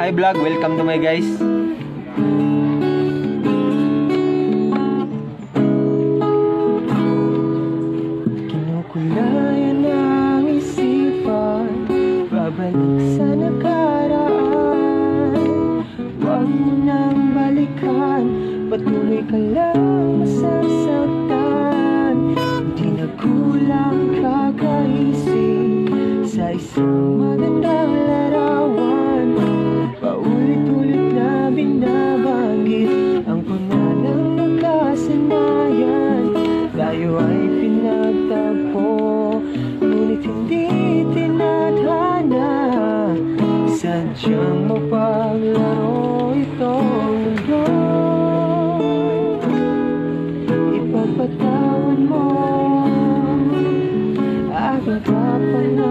Hi vlog, welcome to my guys. Kinukulayan ang isipan, babalik sa nakaraan. Huwag mo nang balikan, patuloy ka lang masasaktan. Hindi na kulang kakaisip sa isang magandang larawan. Paulit-ulit na binabanggit ang pangalang magkasanayan. Tayo ay pinagtagpo, ngunit hindi tinadhana. Sadyang mapaglaro itong mundo. Ipagpatawan mo aking kapanasan.